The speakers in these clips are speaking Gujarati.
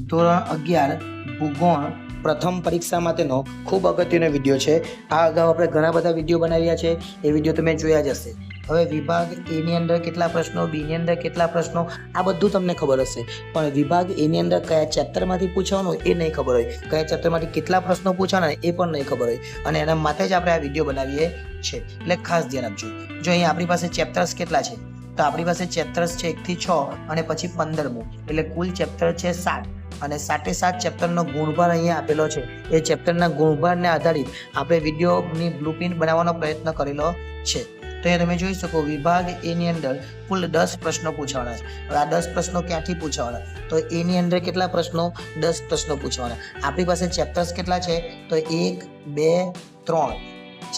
ધોરણ 11 ભૂગોળ પ્રથમ પરીક્ષા માટેનો ખૂબ અગત્યનો વિડીયો છે। આ અગાઉ આપણે ઘણા બધા વિડીયો બનાવ્યા છે, એ વિડીયો તમે જોયા જ હશે। હવે વિભાગ એ ની અંદર કેટલા પ્રશ્નો, બી ની અંદર કેટલા પ્રશ્નો, આ બધું તમને ખબર હશે, પણ વિભાગ એ ની અંદર કયા ચેપ્ટરમાંથી પૂછવાનું એ નહીં ખબર હોય, કયા ચેપ્ટરમાંથી કેટલા પ્રશ્નો પૂછવાના એ પણ નહીં ખબર હોય, અને એના માટે જ આપણે આ વિડીયો બનાવીએ છીએ। એટલે ખાસ ધ્યાન આપજો। જો અહીં આપણી પાસે ચેપ્ટર્સ કેટલા છે, તો આપણી પાસે ચેપ્ટર્સ છે 1 થી 6 અને પછી 15મું, એટલે કુલ ચેપ્ટર છે 7 અને 7 ચેપ્ટરનો ગુણભાર અહીંયા આપેલો છે। એ ચેપ્ટરના ગુણભારને આધારિત આપણે વિડીયોની બ્લુપ્રિન્ટ બનાવવાનો પ્રયત્ન કરેલો છે। તો એ તમે જોઈ શકો, વિભાગ એ ની અંદર કુલ 10 પ્રશ્નો પૂછવાના છે। હવે આ 10 પ્રશ્નો ક્યાંથી પૂછવાના, તો એ ની અંદર કેટલા પ્રશ્નો, 10 પ્રશ્નો પૂછવાના। આપણી પાસે ચેપ્ટર્સ કેટલા છે, તો 1 2 3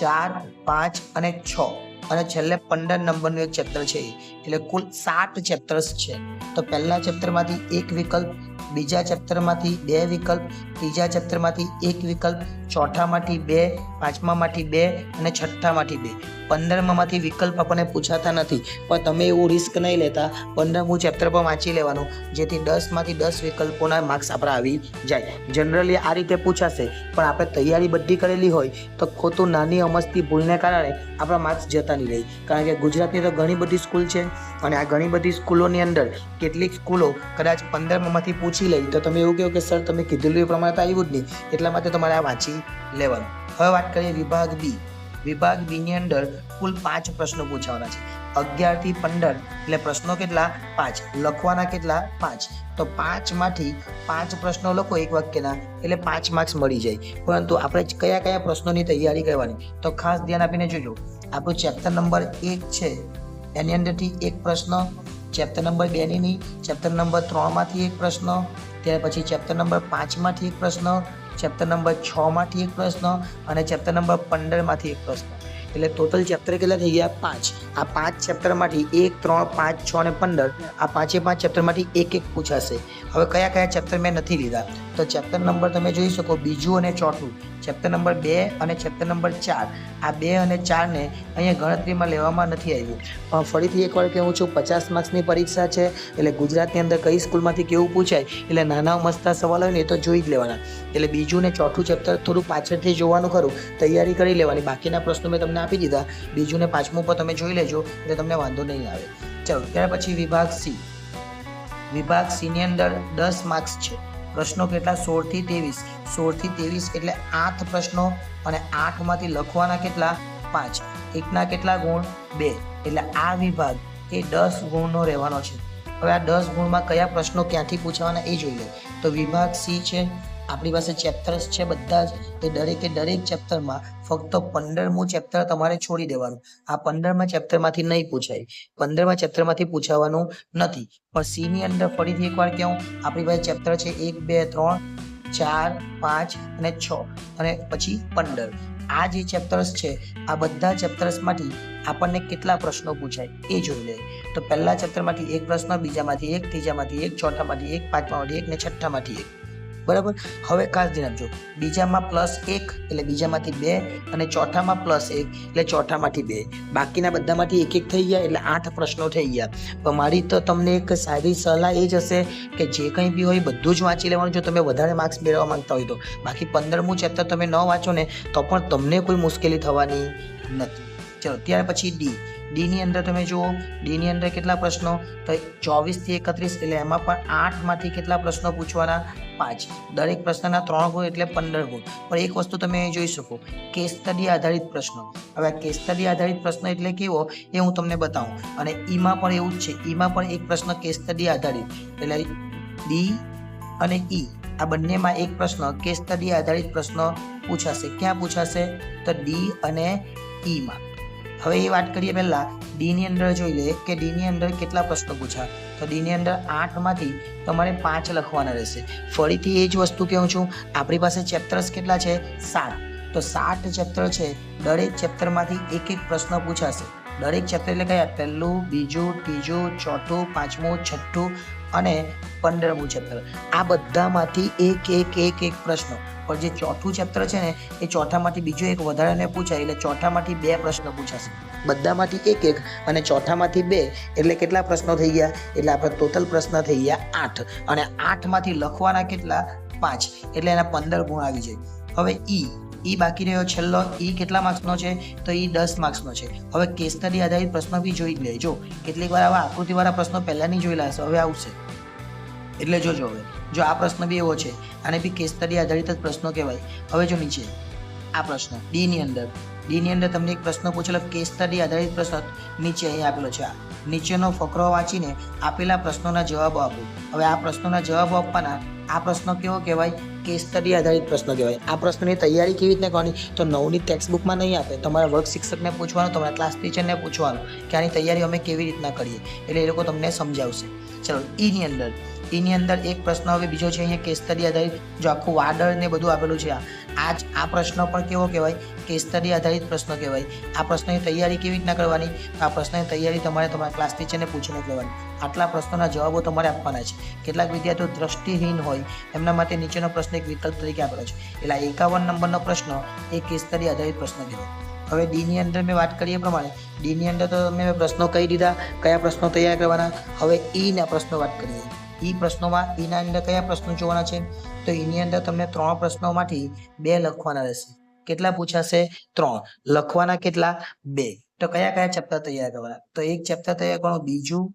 4 5 અને 6 અને છેલ્લે 15 નંબરનું એક ચેપ્ટર છે, એટલે કુલ 7 ચેપ્ટર્સ છે। તો પહેલા ચેપ્ટરમાંથી એક વિકલ્પ, બીજા ચેપ્ટરમાંથી 2 વિકલ્પ, ત્રીજા ચેપ્ટરમાંથી 1 વિકલ્પ, ચોથામાંથી 2, પાંચમામાંથી 2 અને છઠ્ઠામાંથી 2। 15માંથી વિકલ્પ આપણને પૂછાતા નથી, પણ તમે એવું રિસ્ક નહીં લેતા, 15મું ચેપ્ટર પણ વાંચી લેવાનું, જેથી 10માંથી 10 વિકલ્પોના માર્ક્સ આપણા આવી જાય। જનરલી આ રીતે પૂછાશે, પણ આપણે તૈયારી બધી કરેલી હોય તો ખોટું નાની અમસ્તી ભૂલને કારણે આપણા માર્ક્સ જતા નહીં રહે। કારણ કે ગુજરાતની તો ઘણી બધી સ્કૂલ છે, અને આ ઘણી બધી સ્કૂલોની અંદર કેટલીક સ્કૂલો કદાચ 15માંથી પૂછી લઈ તો તમે એવું કહો કે સર તમે કીધેલું એ પ્રમાણે તો આવ્યું જ નહીં, એટલા માટે તમારે આ વાંચી લેવાનું। હવે વાત કરીએ વિભાગ બી। વિભાગ બી ની અંદર કુલ 5 પ્રશ્નો પૂછવાના છે। 11 થી 15 એટલે પ્રશ્નો કેટલા, 5, લખવાના કેટલા, 5। તો 5માંથી 5 પ્રશ્નો લખો એક વાક્યના, એટલે 5 માર્ક્સ મળી જાય। પરંતુ આપણે કયા કયા પ્રશ્નોની તૈયારી કરવાની, તો ખાસ ધ્યાન આપીને જોજો। આપણું ચેપ્ટર નંબર 1 છે, એની અંદરથી એક પ્રશ્ન, ચેપ્ટર નંબર 2 ની ચેપ્ટર નંબર 3 માંથી એક પ્રશ્ન, ત્યાર પછી ચેપ્ટર નંબર 5 માંથી એક પ્રશ્ન, ચેપ્ટર નંબર 6 માંથી એક પ્રશ્ન અને ચેપ્ટર નંબર 15 માંથી એક પ્રશ્ન। એટલે ટોટલ ચેપ્ટર કેટલા થઈ ગયા, 5। આ 5 ચેપ્ટરમાંથી 1 3 5 6 અને 15, આ 5 ચેપ્ટરમાંથી એક એક પૂછાશે। હવે કયા કયા ચેપ્ટર મેં નથી લીધા, તો ચેપ્ટર નંબર તમે જોઈ શકો, બીજું અને ચોથું, ચેપ્ટર નંબર 2 અને ચેપ્ટર નંબર 4, આ 2 અને 4 ને અહીંયા ગણતરીમાં લેવામાં નથી આવ્યું। પણ ફરીથી એકવાર કહું છું, 50 માર્ક્સની પરીક્ષા છે, એટલે ગુજરાતની અંદર કઈ સ્કૂલમાંથી કેવું પૂછાય, એટલે નાના મસ્તા સવાલ હોય ને એ તો જોઈ જ લેવાના। એટલે બીજું ને ચોથું ચેપ્ટર થોડું પાછળથી જોવાનું ખરું, તૈયારી કરી લેવાની, બાકીના પ્રશ્નો મેં તમને આપી દીધા, બીજું ને 5મું પર તમે જોઈ લેજો, એટલે તમને વાંધો નહીં આવે। ચાલો, ત્યાર પછી વિભાગ સી। વિભાગ સી ની અંદર 10 માર્ક્સ છે। પ્રશ્નો કેટલા, 16 થી 23। 16 થી 23 એટલે 8 પ્રશ્નો, અને 8માંથી લખવાના કેટલા, 5। એકના કેટલા ગુણ, 2। એટલે આ વિભાગ એ 10 ગુણનો રહેવાનો છે। હવે આ 10 ગુણમાં કયા પ્રશ્નો ક્યાંથી પૂછવાના એ જોઈ લે। તો વિભાગ સી છે, આપણી પાસે ચેપ્ટર્સ છે બધા જ, એ દરેક ચેપ્ટરમાં ફક્ત 15મું ચેપ્ટર તમારે છોડી દેવાનું। આ 15મા ચેપ્ટરમાંથી નહીં પૂછાય, 15મા ચેપ્ટરમાંથી પૂછાવાનું નથી। પણ સી ની અંદર ફરીથી એકવાર કહું, આપણી પાસે ચેપ્ટર છે 1 2 3 4 5 અને 6 અને પછી 15। આ જે ચેપ્ટર્સ છે, આ બધા ચેપ્ટર્સમાંથી આપણને કેટલા પ્રશ્નો પૂછાય એ જોઈ લે। તો પહેલા ચેપ્ટરમાંથી એક પ્રશ્ન, બીજામાંથી એક, ત્રીજામાંથી એક, ચોથામાંથી એક, પાંચમામાંથી એક ને છઠ્ઠામાંથી એક, બરાબર। હવે ખાસ ધ્યાન આપજો, બીજામાં +1 એટલે બીજામાંથી 2 અને ચોથામાં +1 એટલે ચોથામાંથી 2, બાકીના બધામાંથી એક એક થઈ ગયા, એટલે 8 પ્રશ્નો થઈ ગયા। પણ મારી તો તમને એક સારી સલાહ એ જ હશે કે જે કંઈ બી હોય બધું જ વાંચી લેવાનું, જો તમે વધારે માર્ક્સ મેળવવા માંગતા હોય તો। બાકી 15મું ચેપ્ટર તમે ન વાંચો ને તો પણ તમને કોઈ મુશ્કેલી થવાની નથી। ચલો, ત્યાર પછી ડી ની અંદર તમે જુઓ, ડી ની અંદર કેટલા પ્રશ્નો, તો 24 થી 31 એટલે એમાં પણ 8માંથી કેટલા પ્રશ્નો પૂછવાના, 5। દરેક પ્રશ્નના 3 ગુણ એટલે 15 ગુણ। પણ એક વસ્તુ તમે જોઈ શકો, કેસ સ્ટડી આધારિત પ્રશ્નો। હવે આ કેસ સ્ટડી આધારિત પ્રશ્ન એટલે કેવો એ હું તમને બતાવું, અને ઈમાં પણ એવું જ છે, ઈમાં પણ એક પ્રશ્ન કેસ સ્ટડી આધારિત, એટલે ડી અને ઈ આ બંનેમાં એક પ્રશ્ન કેસ સ્ટડી આધારિત પ્રશ્ન પૂછાશે। ક્યાં પૂછાશે, તો ડી અને ઈમાં। હવે એ વાત કરીએ પહેલા ડી ની અંદર જોઈ લે કે ડી ની અંદર કેટલા પ્રશ્નો પૂછા, તો ડી ની અંદર 8માંથી તમારે 5 લખવાના રહેશે। ફરીથી એ જ વસ્તુ કહું છું, આપણી પાસે ચેપ્ટર્સ કેટલા છે, 7। તો 7 ચેપ્ટર છે, દરેક ચેપ્ટરમાંથી એક એક પ્રશ્ન પૂછાશે। દરેક ચેપ્ટર એટલે કયા, પહેલું, બીજું, ત્રીજું, ચોથું, પાંચમું, છઠ્ઠું અને 15મું ચેપ્ટર, આ બધામાંથી એક પ્રશ્ન। પણ જે ચોથું ચેપ્ટર છે ને, એ ચોથામાંથી બીજો એક વધારાને પૂછાય, એટલે ચોથામાંથી 2 પ્રશ્ન પૂછાશે। બધામાંથી એક એક અને ચોથામાંથી 2 એટલે કેટલા પ્રશ્નો થઈ ગયા? એટલે આપણે ટોટલ પ્રશ્ન થઈ ગયા 8 અને 8માંથી લખવાના કેટલા? 5 એટલે એના 15 ગુણ આવી જાય. હવે ઈ બાકી રહ્યો છેલ્લો. ઈ કેટલા માર્ક્સનો છે? તો ઈ 10 માર્ક્સનો છે. હવે કેસ સ્ટડી આધારિત પ્રશ્નો બી જોઈ લેજો. કેટલીક વાર આવા આકૃતિવાળા પ્રશ્નો પહેલા નહીં જોયેલા હશે, હવે આવશે એટલે જોજો. હવે જો આ પ્રશ્ન બી એવો છે, આને બી કેસ સ્ટડી આધારિત જ પ્રશ્નો કહેવાય. હવે જો નીચે આ પ્રશ્ન ડી ની અંદર તમને એક પ્રશ્ન પૂછેલો કેસ સ્ટડી આધારિત પ્રશ્ન નીચે અહીં આપેલો છે. આ નીચેનો ફકરો વાંચીને આપેલા પ્રશ્નોના જવાબો આપો. હવે આ પ્રશ્નોના જવાબો આપવાના. આ પ્રશ્ન કેવો કહેવાય? કેસ સ્ટડી આધારિત પ્રશ્ન કહેવાય. આ પ્રશ્નની તૈયારી કેવી રીતના કરવાની? તો નવની ટેક્સ્ટ બુકમાં નહીં આપે, તમારા વર્ગ શિક્ષકને પૂછવાનું, તમારા ક્લાસ ટીચરને પૂછવાનું કે આની તૈયારી અમે કેવી રીતના કરીએ, એટલે એ લોકો તમને સમજાવશે. ચલો ઈની અંદર એક પ્રશ્ન હવે બીજો છે અહીંયા કેસ સ્ટડી આધારિત. જો આખું વાદળ ને બધું આપેલું છે. આ પ્રશ્ન પણ કેવો કહેવાય? કેસ સ્ટડી આધારિત પ્રશ્ન કહેવાય. આ પ્રશ્નની તૈયારી કેવી રીતના કરવાની? આ પ્રશ્નની તૈયારી તમારે તમારા ક્લાસ ટીચરને પૂછીને કરવાની. આટલા પ્રશ્નોના જવાબો તમારે આપવાના છે. કેટલાક વિદ્યાર્થીઓ દ્રષ્ટિહીન હોય, એમના માટે નીચેનો પ્રશ્ન એક વિકલ્પ તરીકે આપેલો છે. એટલે 51 નંબરનો પ્રશ્ન એ કેસ સ્ટડી આધારિત પ્રશ્ન કહેવાય. હવે ડીની અંદર મેં વાત કરીએ પ્રમાણે ડીની અંદર તો મેં પ્રશ્નો કહી દીધા, કયા પ્રશ્નો તૈયાર કરવાના. હવે ઈના પ્રશ્નો વાત કરીએ. ઈ પ્રશ્નોમાં ઈના અંદર કયા પ્રશ્નો જોવાના છે? તો ઈની અંદર તમને 3 પ્રશ્નોમાંથી 2 લખવાના રહેશે. કેટલા પૂછાશે? 3. લખવાના કેટલા? 2. તો કયા ચેપ્ટર તૈયાર કરવાના? તો એક ચેપ્ટર તૈયાર કરવાનું, બીજું,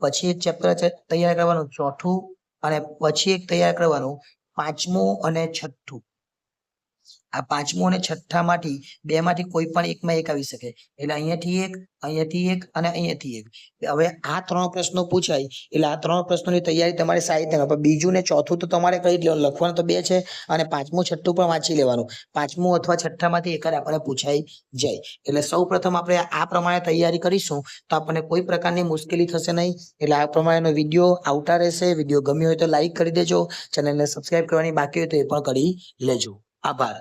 પછી એક ચેપ્ટર તૈયાર કરવાનું, ચોથું, અને પછી એક તૈયાર કરવાનું, 5મું અને 6થું. આ 5મું અને 6થામાંથી 2માંથી કોઈ પણ એકમાં એક આવી શકે. એટલે અહીંયાથી એક, અહીંયાથી એક અને અહીંયાથી એક. હવે આ 3 પ્રશ્નો પૂછાય એટલે આ 3 પ્રશ્નોની તૈયારી તમારે સાહિત્યમાં. પણ બીજું ને ચોથું તો તમારે કરી લેવાનું, લખવાનું તો 2 છે, અને 5મું 6થું પણ વાંચી લેવાનું. 5મું અથવા 6થામાંથી એક જ આપણે પૂછાઈ જાય. એટલે સૌ પ્રથમ આપણે આ પ્રમાણે તૈયારી કરીશું તો આપણને કોઈ પ્રકારની મુશ્કેલી થશે નહીં. એટલે આ પ્રમાણેનો વિડીયો આવતા રહેશે. વિડીયો ગમ્યો હોય તો લાઈક કરી દેજો. ચેનલને સબસ્ક્રાઇબ કરવાની બાકી હોય તો એ પણ કરી લેજો. આભાર.